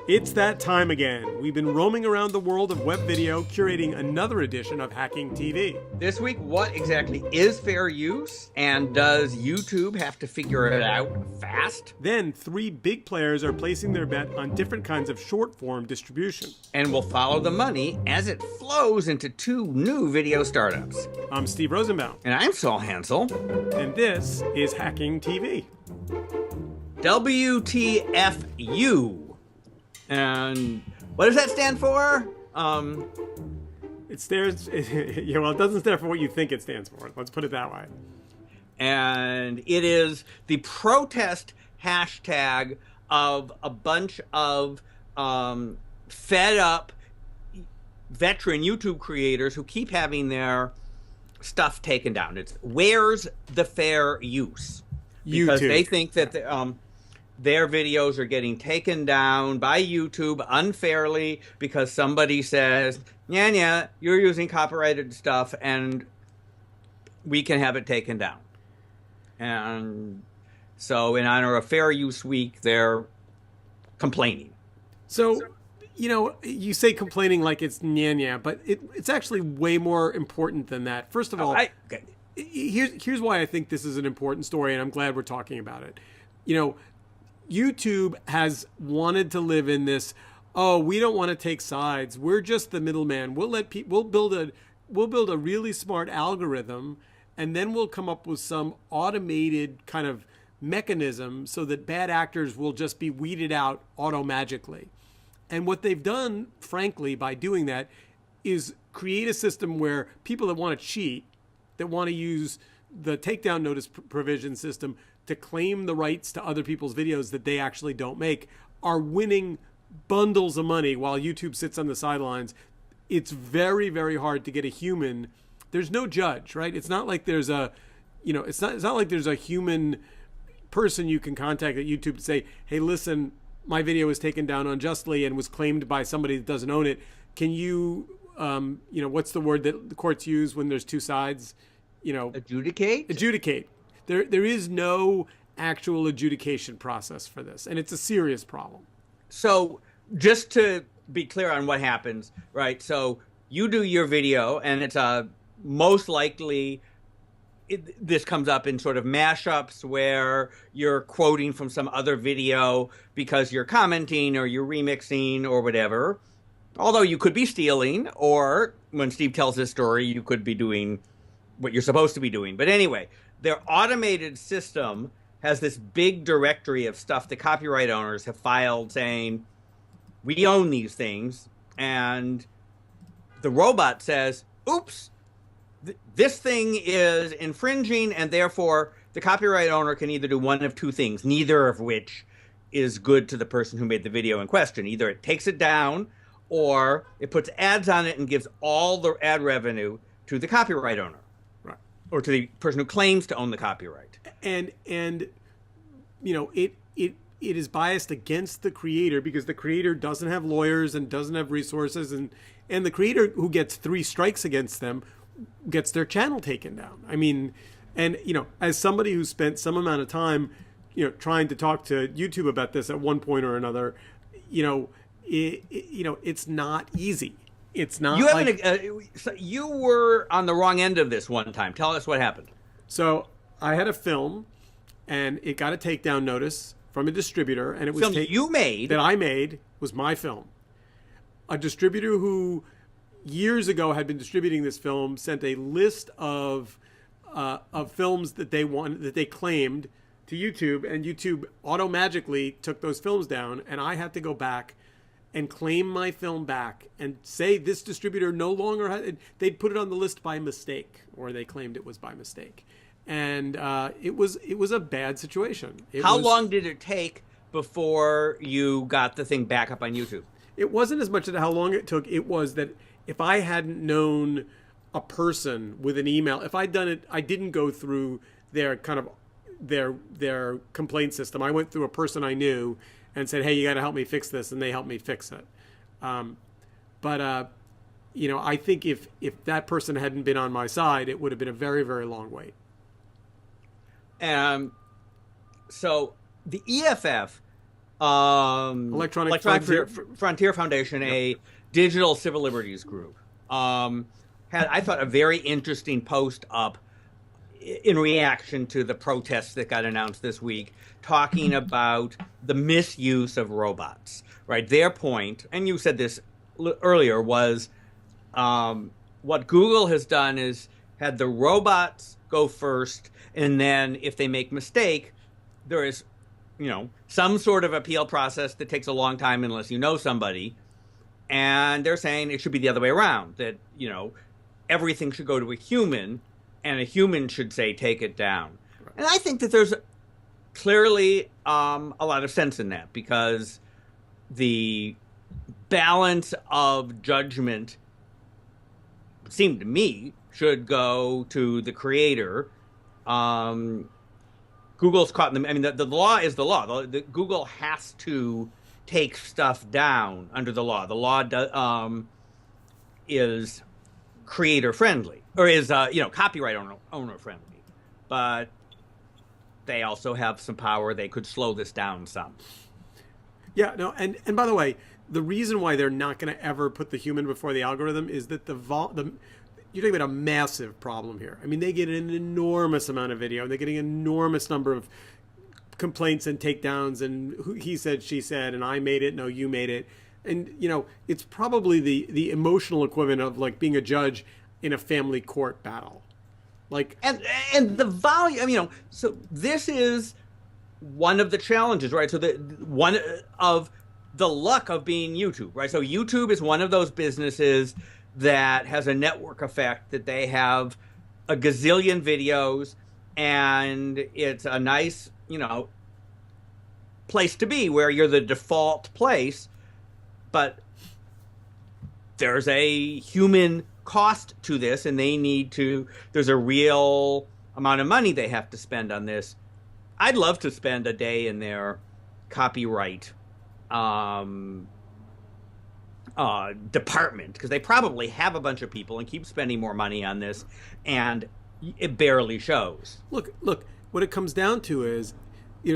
It's that time again. We've been roaming around the world of web video, curating another edition of Hacking TV. This week, what exactly is fair use? And does YouTube have to figure it out fast? Then, three big players are placing their bet on different kinds of short-form distribution. And we'll follow the money as it flows into two new video startups. I'm Steve Rosenbaum. And I'm Saul Hansel. And this is Hacking TV. WTFU. And what does that stand for? It stands, yeah, well, it doesn't stand for what you think it stands for. Let's put it that way. And it is the protest hashtag of a bunch of fed up veteran YouTube creators who keep having their stuff taken down. It's where's the fair use? Because YouTube. they think that their videos are getting taken down by YouTube unfairly because somebody says, yeah, you're using copyrighted stuff and we can have it taken down. And so in honor of Fair Use Week, they're complaining. So, you know, you say complaining like it's nya, but it's actually way more important than that. First of all, here's why I think this is an important story, and I'm glad we're talking about it. You know, YouTube has wanted to live in this, oh, we don't want to take sides. We're just the middleman. We'll let people, we'll build a really smart algorithm, and then we'll come up with some automated kind of mechanism so that bad actors will just be weeded out auto-magically. And what they've done, frankly, by doing that is create a system where people that want to cheat, that want to use the takedown notice provision system to claim the rights to other people's videos that they actually don't make, are winning bundles of money while YouTube sits on the sidelines. It's very, very hard to get a human. There's no judge, right? It's not like there's a, you know, it's not like there's a human person you can contact at YouTube to say, hey, listen, my video was taken down unjustly and was claimed by somebody that doesn't own it. Can you, you know, what's the word that the courts use when there's two sides? You know, adjudicate. There is no actual adjudication process for this, and it's a serious problem. So just to be clear on what happens, right? So you do your video, and it's most likely this comes up in sort of mashups where you're quoting from some other video because you're commenting or you're remixing or whatever. Although you could be stealing, or when Steve tells this story, you could be doing what you're supposed to be doing. But anyway, their automated system has this big directory of stuff the copyright owners have filed saying, we own these things. And the robot says, oops, this thing is infringing, and therefore the copyright owner can either do one of two things, neither of which is good to the person who made the video in question. Either it takes it down, or it puts ads on it and gives all the ad revenue to the copyright owner. Or to the person who claims to own the copyright. And you know, it is biased against the creator because the creator doesn't have lawyers and doesn't have resources, and the creator who gets three strikes against them gets their channel taken down. I mean, and you know, as somebody who spent some amount of time, you know, trying to talk to YouTube about this at one point or another, you know, it's not easy. It's not. You haven't. You were on the wrong end of this one time. Tell us what happened. So I had a film, and it got a takedown notice from a distributor, and it was film you made that I made was my film. A distributor who years ago had been distributing this film sent a list of films that they claimed to YouTube, and YouTube auto-magically took those films down, and I had to go back and claim my film back and say this distributor no longer had, they'd put it on the list by mistake, or they claimed it was by mistake. And it was a bad situation. How long did it take before you got the thing back up on YouTube? It wasn't as much as how long it took. It was that if I hadn't known a person with an email, if I'd done it, I didn't go through their kind of their complaint system. I went through a person I knew and said, hey, you got to help me fix this, and they helped me fix it. But you know, I think if that person hadn't been on my side, it would have been a very, very long wait. So the EFF Electronic Frontier Foundation, yep. A digital civil liberties group, had, I thought, a very interesting post up in reaction to the protests that got announced this week, talking about the misuse of robots, right? Their point, and you said this earlier, was what Google has done is had the robots go first, and then if they make mistake, there is, some sort of appeal process that takes a long time unless you know somebody. And they're saying it should be the other way around, that, everything should go to a human, and a human should say, take it down. Right. And I think that there's clearly a lot of sense in that, because the balance of judgment, seemed to me, should go to the creator. Google's caught in the... I mean, the law is the law. Google has to take stuff down under the law. The law is creator-friendly, or is, copyright owner-friendly. But they also have some power. They could slow this down some. Yeah, no, and by the way, the reason why they're not going to ever put the human before the algorithm is that you're talking about a massive problem here. I mean, they get an enormous amount of video, and they're getting an enormous number of complaints and takedowns, and he said, she said, and I made it, no, you made it. And, it's probably the emotional equivalent of like being a judge in a family court battle. Like, and the volume, so this is one of the challenges, right? So one of the luck of being YouTube, right? So YouTube is one of those businesses that has a network effect, that they have a gazillion videos, and it's a nice, place to be, where you're the default place, but there's a human cost to this, and there's a real amount of money they have to spend on this. I'd love to spend a day in their copyright department, because they probably have a bunch of people and keep spending more money on this, and it barely shows. Look, what it comes down to is,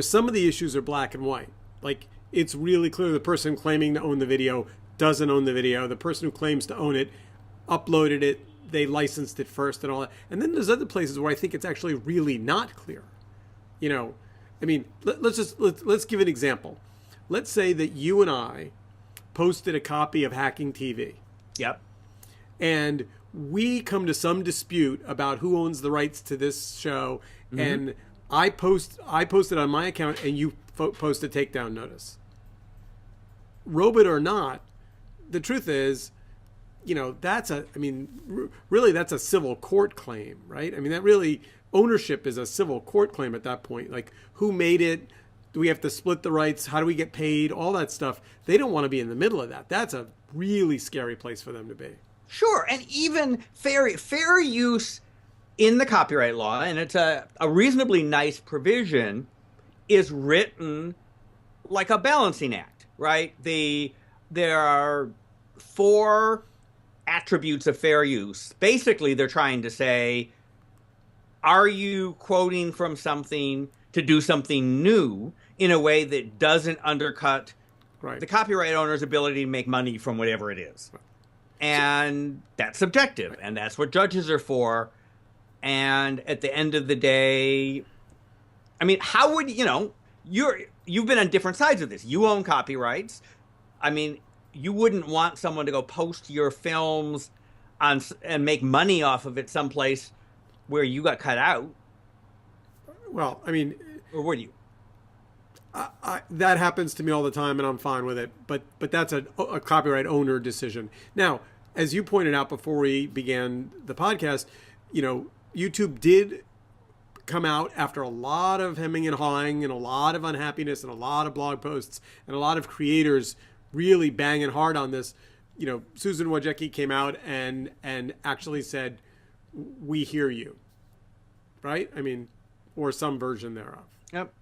some of the issues are black and white. Like, it's really clear the person claiming to own the video doesn't own the video. The person who claims to own it uploaded it, they licensed it first and all that. And then there's other places where I think it's actually really not clear. I mean, let's give an example. Let's say that you and I posted a copy of Hacking TV. Yep. And we come to some dispute about who owns the rights to this show, mm-hmm. and I posted on my account, and you post a takedown notice. Robot or not, the truth is, that's that's a civil court claim, right? I mean, that really, ownership is a civil court claim at that point. Like, who made it? Do we have to split the rights? How do we get paid? All that stuff. They don't want to be in the middle of that. That's a really scary place for them to be. Sure, and even fair use in the copyright law, and it's a reasonably nice provision, is written like a balancing act, right? There are 4 attributes of fair use. Basically, they're trying to say, are you quoting from something to do something new in a way that doesn't undercut the copyright owner's ability to make money from whatever it is? And that's subjective, and that's what judges are for. And at the end of the day, I mean, how would, you've been on different sides of this. You own copyrights. I mean, you wouldn't want someone to go post your films and make money off of it someplace where you got cut out. Well, I mean, or would you? That happens to me all the time, and I'm fine with it. But that's a copyright owner decision. Now, as you pointed out before we began the podcast, YouTube did come out after a lot of hemming and hawing and a lot of unhappiness and a lot of blog posts and a lot of creators really banging hard on this. Susan Wojcicki came out and actually said, "We hear you," right? I mean, or some version thereof. Yep.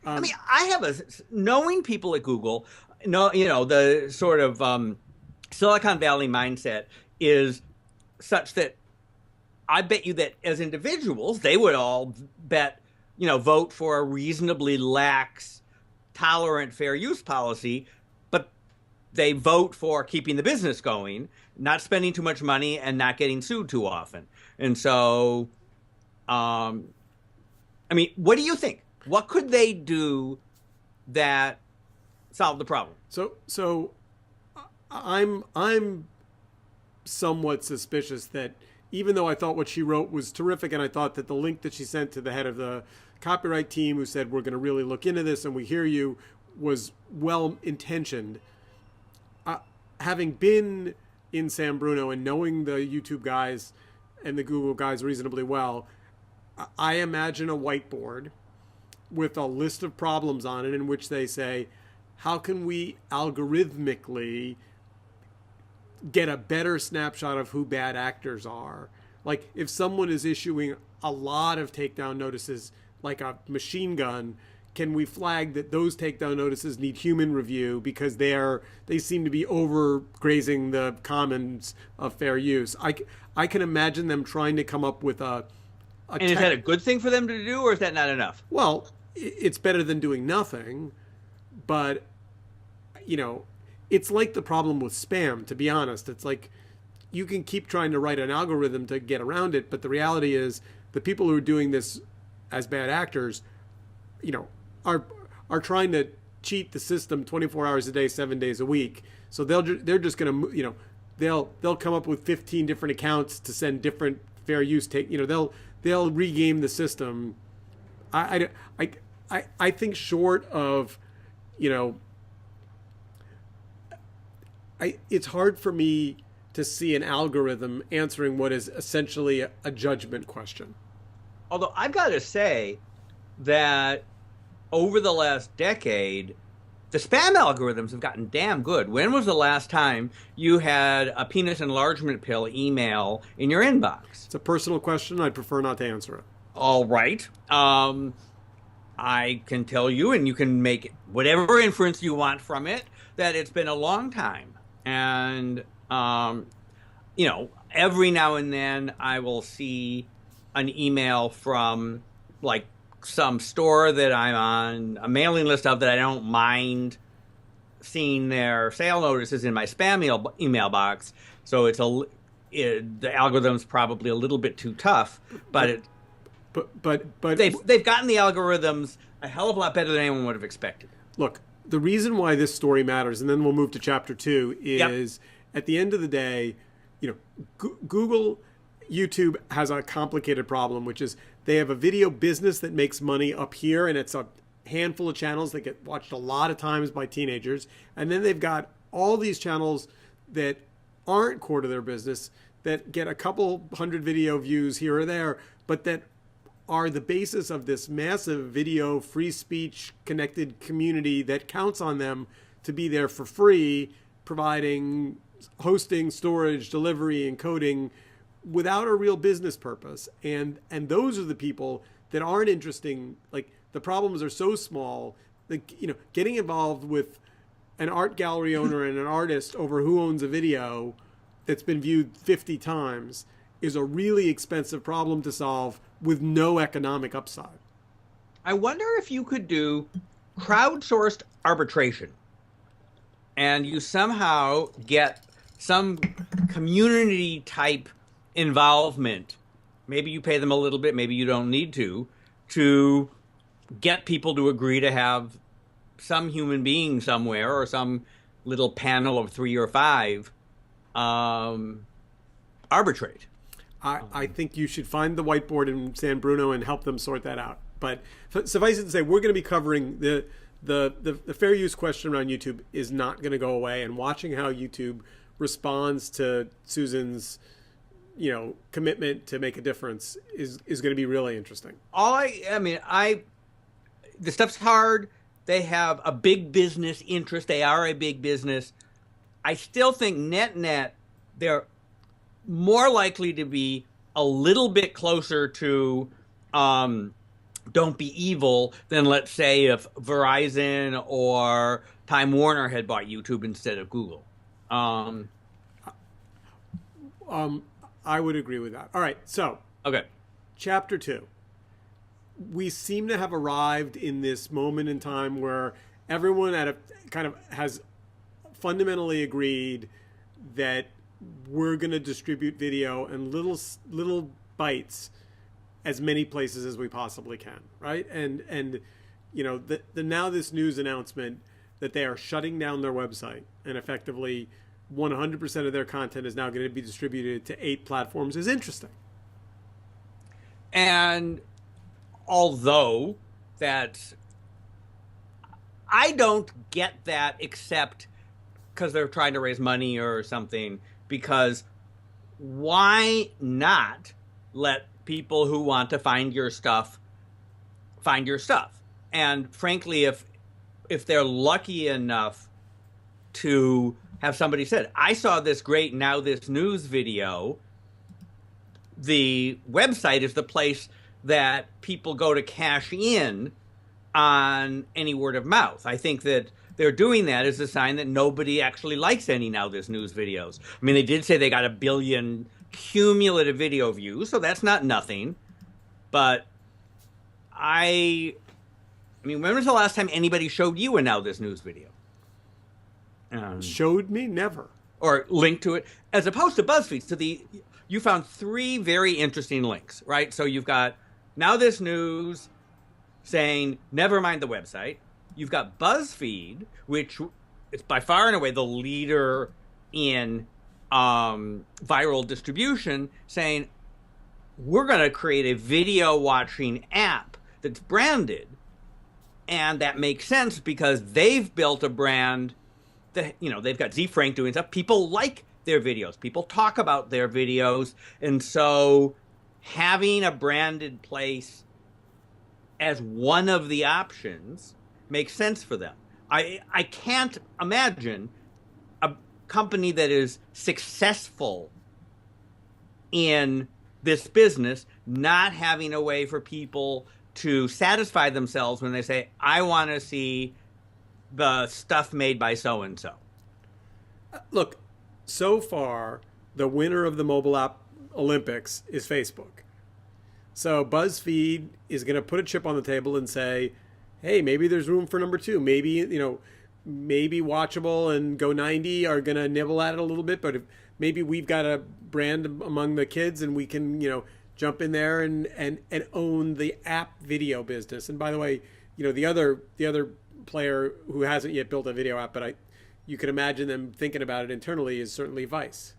I mean, I have knowing people at Google, the sort of Silicon Valley mindset is such that I bet you that as individuals, they would all vote for a reasonably lax tolerant fair use policy, but they vote for keeping the business going, not spending too much money, and not getting sued too often. And so, I mean, what do you think? What could they do that solve the problem? So I'm somewhat suspicious that even though I thought what she wrote was terrific, and I thought that the link that she sent to the head of the copyright team who said, we're going to really look into this and we hear you, was well intentioned. Having been in San Bruno and knowing the YouTube guys and the Google guys reasonably well, I imagine a whiteboard with a list of problems on it in which they say, how can we algorithmically get a better snapshot of who bad actors are? Like, if someone is issuing a lot of takedown notices like a machine gun, can we flag that those takedown notices need human review because they seem to be overgrazing the commons of fair use? I can imagine them trying to come up with a and is that a good thing for them to do, or is that not enough? Well, it's better than doing nothing, but, you know, it's like the problem with spam, to be honest. It's like you can keep trying to write an algorithm to get around it, but the reality is the people who are doing this as bad actors, you know, are trying to cheat the system 24 hours a day, 7 days a week. So they're just going to, you know, they'll come up with 15 different accounts to send different fair use they'll regame the system. I think short of, you know, it's hard for me to see an algorithm answering what is essentially a judgment question. Although I've got to say that over the last decade, the spam algorithms have gotten damn good. When was the last time you had a penis enlargement pill email in your inbox? It's a personal question. I'd prefer not to answer it. All right. I can tell you, and you can make whatever inference you want from it, that it's been a long time. And, you know, every now and then I will see an email from, like, some store that I'm on a mailing list of that I don't mind seeing their sale notices in my spam email box. So the algorithm's probably a little bit too tough, but they've gotten the algorithms a hell of a lot better than anyone would have expected. Look, the reason why this story matters, and then we'll move to chapter 2, is at the end of the day, you know, Google, YouTube has a complicated problem, which is they have a video business that makes money up here, and it's a handful of channels that get watched a lot of times by teenagers. And then they've got all these channels that aren't core to their business that get a couple hundred video views here or there, but that are the basis of this massive video free speech connected community that counts on them to be there for free, providing hosting, storage, delivery, encoding without a real business purpose. And those are the people that aren't interesting. Like, the problems are so small that, you know, getting involved with an art gallery owner and an artist over who owns a video that's been viewed 50 times is a really expensive problem to solve with no economic upside. I wonder if you could do crowdsourced arbitration and you somehow get some community type involvement. Maybe you pay them a little bit, maybe you don't need to get people to agree to have some human being somewhere or some little panel of 3 or 5 arbitrate. I think you should find the whiteboard in San Bruno and help them sort that out. But suffice it to say, we're going to be covering the fair use question around YouTube is not going to go away, and watching how YouTube responds to Susan's, you know, commitment to make a difference is going to be really interesting. The stuff's hard. They have a big business interest. They are a big business. I still think net, they're more likely to be a little bit closer to Don't Be Evil than, let's say, if Verizon or Time Warner had bought YouTube instead of Google. I would agree with that. All right, so okay, chapter 2. We seem to have arrived in this moment in time where everyone has fundamentally agreed that we're going to distribute video in little bites as many places as we possibly can, right? And now this news announcement that they are shutting down their website and effectively 100% of their content is now going to be distributed to 8 platforms is interesting. And although that, I don't get that except because they're trying to raise money or something, because why not let people who want to find your stuff find your stuff? And frankly, if they're lucky enough to have somebody said, I saw this great Now This News video, the website is the place that people go to cash in on any word of mouth. I think that they're doing that as a sign that nobody actually likes any Now This News videos. I mean, they did say they got 1 billion cumulative video views, so that's not nothing. But I mean, when was the last time anybody showed you a Now This News video? Showed me? Never. Or linked to it, as opposed to BuzzFeed. So you found 3 very interesting links, right? So you've got Now This News saying, never mind the website. You've got BuzzFeed, which is by far and away the leader in viral distribution, saying, we're going to create a video watching app that's branded. And that makes sense because they've built a brand that, they've got Z Frank doing stuff. People like their videos. People talk about their videos. And so having a branded place as one of the options makes sense for them. I can't imagine a company that is successful in this business not having a way for people to satisfy themselves when they say, I want to see the stuff made by so-and-so. Look, so far, the winner of the mobile app Olympics is Facebook. So BuzzFeed is going to put a chip on the table and say, hey, maybe there's room for number 2. Maybe, maybe Watchable and Go90 are going to nibble at it a little bit, but maybe we've got a brand among the kids and we can, jump in there and own the app video business. And by the way, the other player who hasn't yet built a video app, but you can imagine them thinking about it internally, is certainly Vice.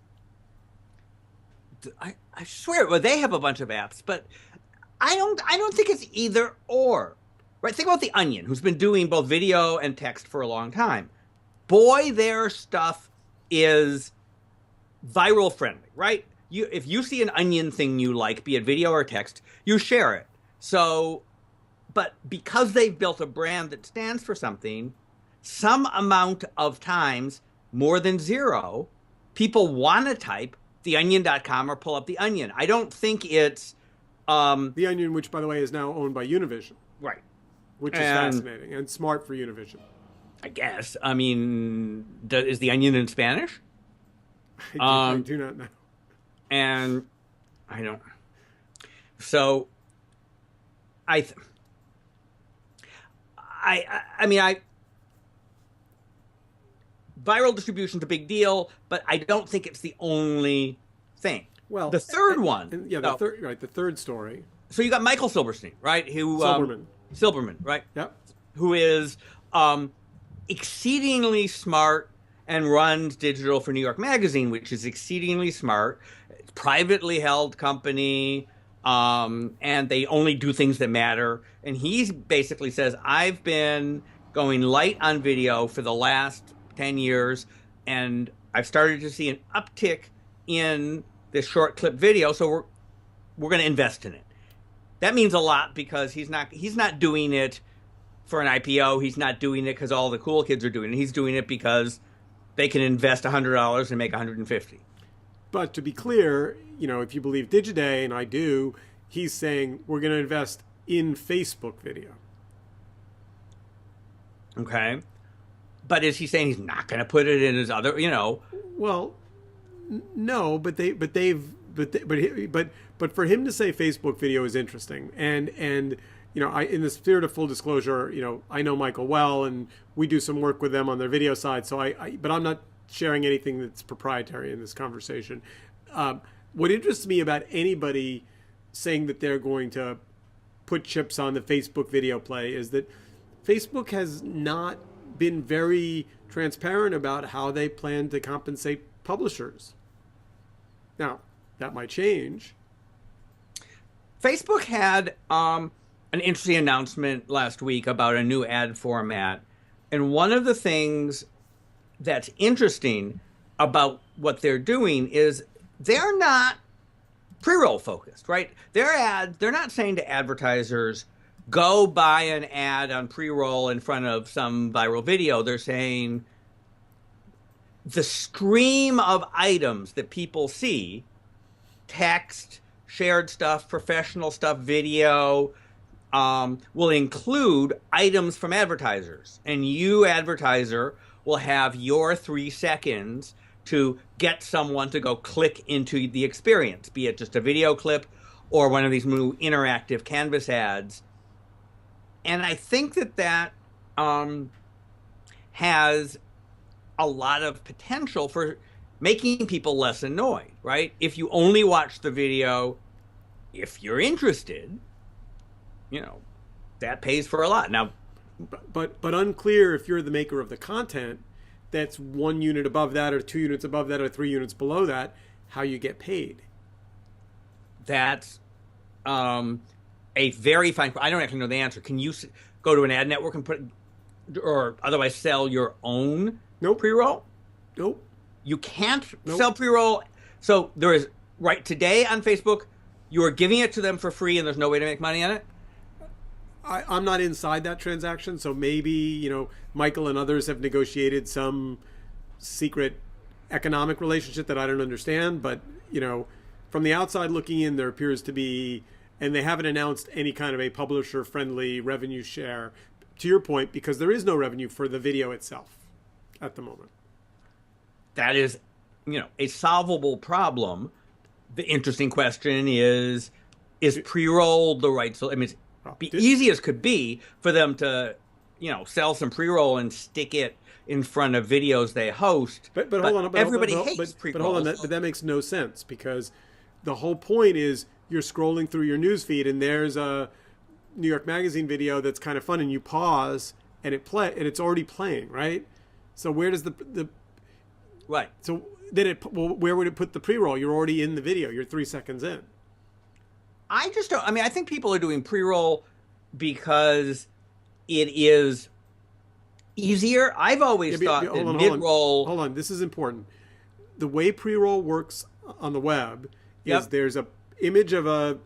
I swear, well, they have a bunch of apps, but I don't think it's either or. Right? Think about The Onion, who's been doing both video and text for a long time. Boy, their stuff is viral friendly, right? If you see an Onion thing you like, be it video or text, you share it. So, but because they've built a brand that stands for something, some amount of times, more than 0, people want to type theonion.com or pull up The Onion. I don't think it's... The Onion, which, by the way, is now owned by Univision. Right. Which is fascinating and smart for Univision. I guess. I mean, is The Onion in Spanish? I do not know. And I don't. So, I mean, viral distribution's a big deal, but I don't think it's the only thing. Well, the third one. The third story. So you got Michael Silverstein, right? Silberman, right? Yep. Who is exceedingly smart and runs digital for New York Magazine, which is exceedingly smart. It's a privately held company, and they only do things that matter. And he basically says, I've been going light on video for the last 10 years, and I've started to see an uptick in this short clip video, so we're going to invest in it. That means a lot because he's not doing it for an IPO. He's not doing it because all the cool kids are doing it. He's doing it because they can invest $100 and make $150. But to be clear, if you believe Digiday, and I do, he's saying we're going to invest in Facebook video. Okay. But is he saying he's not going to put it in his other, Well, no, but for him to say Facebook video is interesting, and in the spirit of full disclosure, I know Michael well, and we do some work with them on their video side. So but I'm not sharing anything that's proprietary in this conversation. What interests me about anybody saying that they're going to put chips on the Facebook video play is that Facebook has not been very transparent about how they plan to compensate publishers. Now, that might change. Facebook had an interesting announcement last week about a new ad format. And one of the things that's interesting about what they're doing is they're not pre-roll focused, right? They're not saying to advertisers, go buy an ad on pre-roll in front of some viral video. They're saying the stream of items that people see, text, shared stuff, professional stuff, video, will include items from advertisers. And you, advertiser, will have your 3 seconds to get someone to go click into the experience, be it just a video clip or one of these new interactive canvas ads. And I think that has a lot of potential for making people less annoyed, right? If you only watch the video, if you're interested, that pays for a lot. Now, but unclear if you're the maker of the content that's 1 unit above that or 2 units above that or 3 units below that, how you get paid. That's a very fine. I don't actually know the answer. Can you go to an ad network and put, or otherwise sell your own pre-roll? Nope. You can't sell pre-roll. So there is, right today on Facebook, you are giving it to them for free and there's no way to make money on it? I'm not inside that transaction, so maybe, Michael and others have negotiated some secret economic relationship that I don't understand. But, from the outside looking in, there appears to be, and they haven't announced any kind of a publisher-friendly revenue share, to your point, because there is no revenue for the video itself at the moment. That is, a solvable problem. The interesting question is pre-roll the right? So, I mean, be easy as could be for them to, sell some pre-roll and stick it in front of videos they host. But hold on, everybody hates pre-roll. But hold on, but that makes no sense, because the whole point is you're scrolling through your news feed and there's a New York Magazine video that's kind of fun, and you pause and it's already playing, right? So where does the right? So then where would it put the pre-roll? You're already in the video. You're 3 seconds in. I just don't. I mean, I think people are doing pre-roll because it is easier. I've always thought that mid-roll. Hold on, this is important. The way pre-roll works on the web is there's a image of a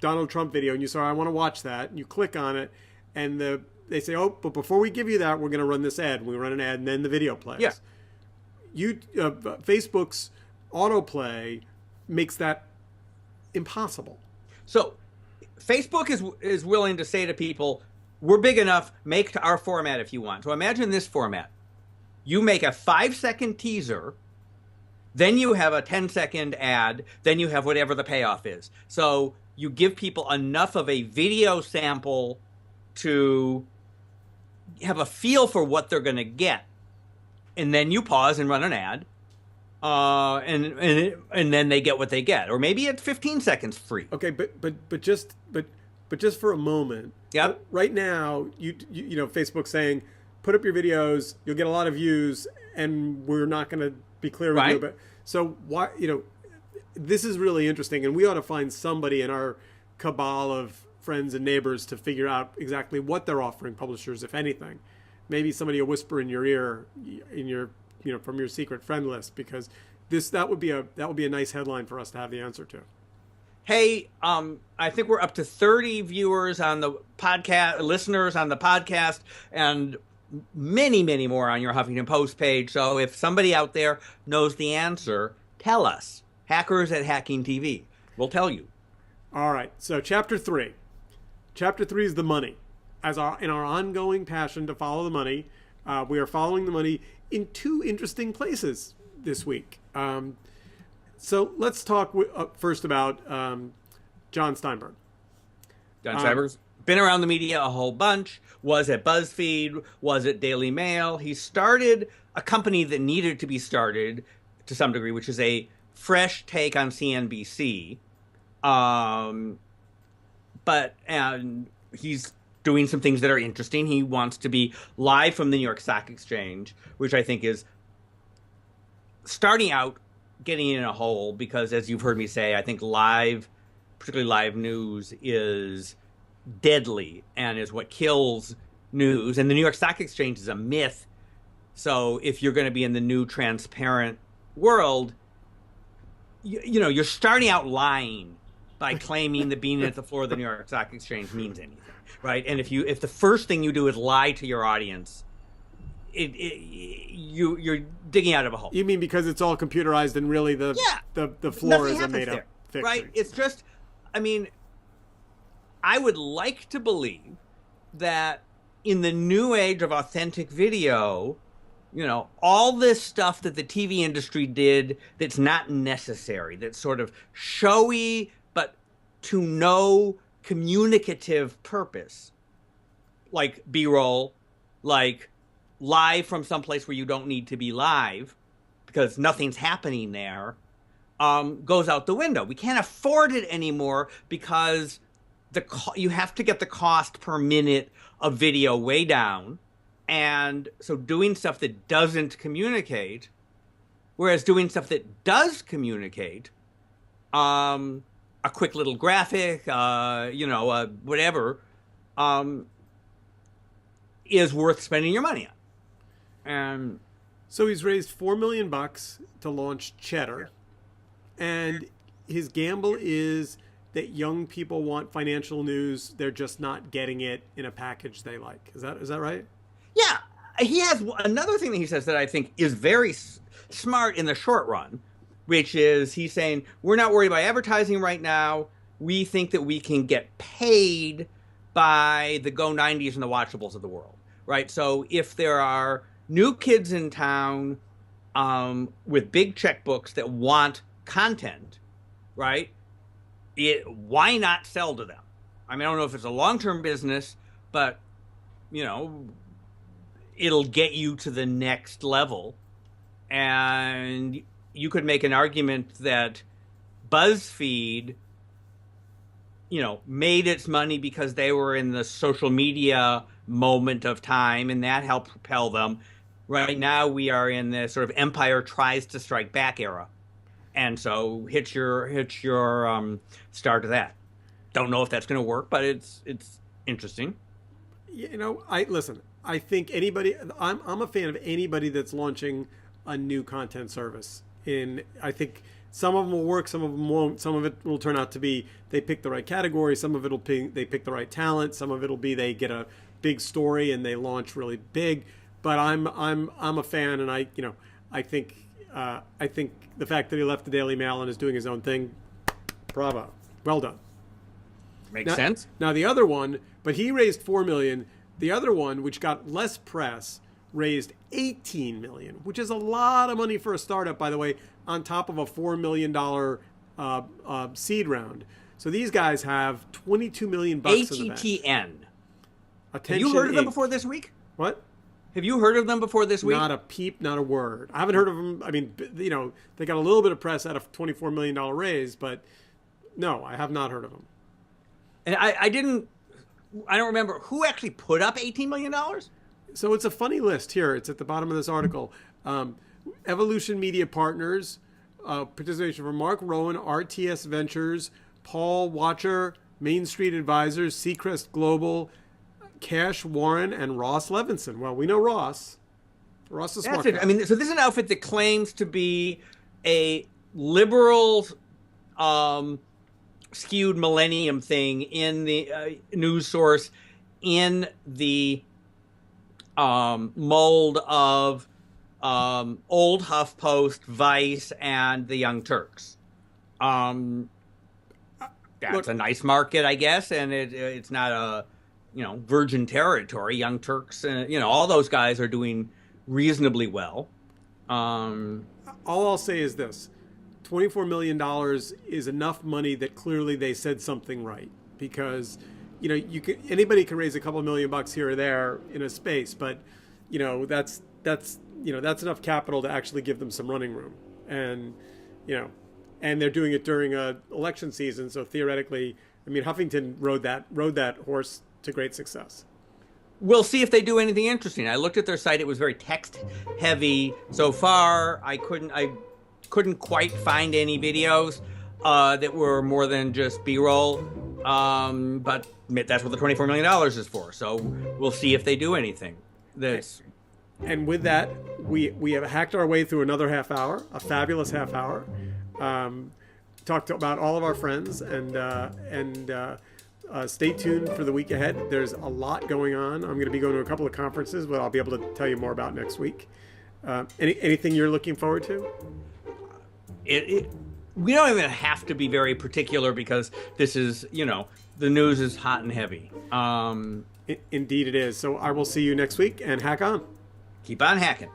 Donald Trump video, and you say, I want to watch that, and you click on it, and they say, oh, but before we give you that, we're going to run this ad. We run an ad, and then the video plays. Yeah. Facebook's autoplay makes that impossible. So Facebook is willing to say to people, we're big enough, make to our format if you want. So imagine this format. You make a 5-second teaser, then you have a 10-second ad, then you have whatever the payoff is. So you give people enough of a video sample to have a feel for what they're going to get. And then you pause and run an ad. And then they get what they get, or maybe it's 15 seconds free. Okay, but just for a moment. Yep. Right now, Facebook's saying, put up your videos, you'll get a lot of views, and we're not going to be clear with you. But so why? This is really interesting, and we ought to find somebody in our cabal of friends and neighbors to figure out exactly what they're offering publishers, if anything. Maybe somebody will whisper in your ear, from your secret friend list, because that would be a nice headline for us to have the answer to. Hey, I think we're up to 30 viewers on the podcast, listeners on the podcast, and many, many more on your Huffington Post page. So if somebody out there knows the answer, tell us. Hackers at Hacking TV. We'll tell you. All right. So chapter 3. Chapter 3 is the money. In our ongoing passion to follow the money, we are following the money in 2 interesting places this week. So let's talk first about John Steinberg. John Steinberg's been around the media a whole bunch, was at BuzzFeed, was at Daily Mail. He started a company that needed to be started to some degree, which is a fresh take on CNBC. And he's doing some things that are interesting. He wants to be live from the New York Stock Exchange, which I think is starting out getting in a hole because, as you've heard me say, I think live, particularly live news, is deadly and is what kills news. And the New York Stock Exchange is a myth. So if you're going to be in the new transparent world, you know, you're starting out lying by claiming that being at the floor of the New York Stock Exchange means anything, right? And if the first thing you do is lie to your audience, you're digging out of a hole. You mean because it's all computerized and really the floor is a made up fiction, right? It's just, I mean, I would like to believe that in the new age of authentic video, you know, all this stuff that the TV industry did that's not necessary, that's sort of showy, but to no communicative purpose, like B-roll, like live from someplace where you don't need to be live because nothing's happening there, goes out the window. We can't afford it anymore because you have to get the cost per minute of video way down. And so doing stuff that doesn't communicate, whereas doing stuff that does communicate, a quick little graphic, whatever, is worth spending your money on. And so he's raised $4 million to launch Cheddar, and his gamble is that young people want financial news; they're just not getting it in a package they like. Is that right? Yeah, he has another thing that he says that I think is very smart in the short run, which is he's saying, we're not worried about advertising right now. We think that we can get paid by the Go90s and the Watchables of the world, right? So if there are new kids in town with big checkbooks that want content, right, why not sell to them? I mean, I don't know if it's a long-term business, but, you know, it'll get you to the next level. And you could make an argument that BuzzFeed, you know, made its money because they were in the social media moment of time, and that helped propel them. Right now, we are in the sort of Empire tries to strike back era. And so hit your start of that. Don't know if that's going to work, but it's interesting. You know, I think I'm a fan of anybody that's launching a new content service. I think some of them will work, some of them won't. Some of it will turn out to be they pick the right category. Some of they pick the right talent. Some of it'll be they get a big story and they launch really big. But I'm a fan, and I think the fact that he left the Daily Mail and is doing his own thing, bravo, well done. Makes sense. Now the other one, but he raised $4 million. The other one, which got less press, raised $18 million, which is a lot of money for a startup, by the way, on top of a $4 million seed round. So these guys have $22 million in the bank. ATTN. Attention Have you heard of them Inc. before this week? What? Have you heard of them before this week? Not a peep, not a word. I haven't heard of them. I mean, you know, they got a little bit of press out of $24 million raise, but no, I have not heard of them. And I don't remember who actually put up $18 million. So it's a funny list here. It's at the bottom of this article. Evolution Media Partners, participation from Mark Rowan, RTS Ventures, Paul Watcher, Main Street Advisors, Seacrest Global, Cash Warren, and Ross Levinson. Well, we know Ross. Ross is smart. I mean, so this is an outfit that claims to be a liberal, skewed millennium thing in the news source in the mold of old HuffPost, Vice, and the Young Turks. That's a nice market, I guess, and it's not a virgin territory. Young Turks, all those guys are doing reasonably well. All I'll say is this. $24 million is enough money that clearly they said something right, because anybody can raise a couple $1 million here or there in a space, but that's enough capital to actually give them some running room, and and they're doing it during a election season, so theoretically, I mean, Huffington rode that horse to great success. We'll see if they do anything interesting. I looked at their site; it was very text heavy so far. I couldn't quite find any videos that were more than just B-roll. But that's what the $24 million is for. So we'll see if they do anything. And with that, we have hacked our way through another half hour, a fabulous half hour. Talked about all of our friends, and stay tuned for the week ahead. There's a lot going on. I'm going to be going to a couple of conferences, but I'll be able to tell you more about next week. Anything you're looking forward to? We don't even have to be very particular because this is, the news is hot and heavy. Indeed it is. So I will see you next week, and hack on. Keep on hacking.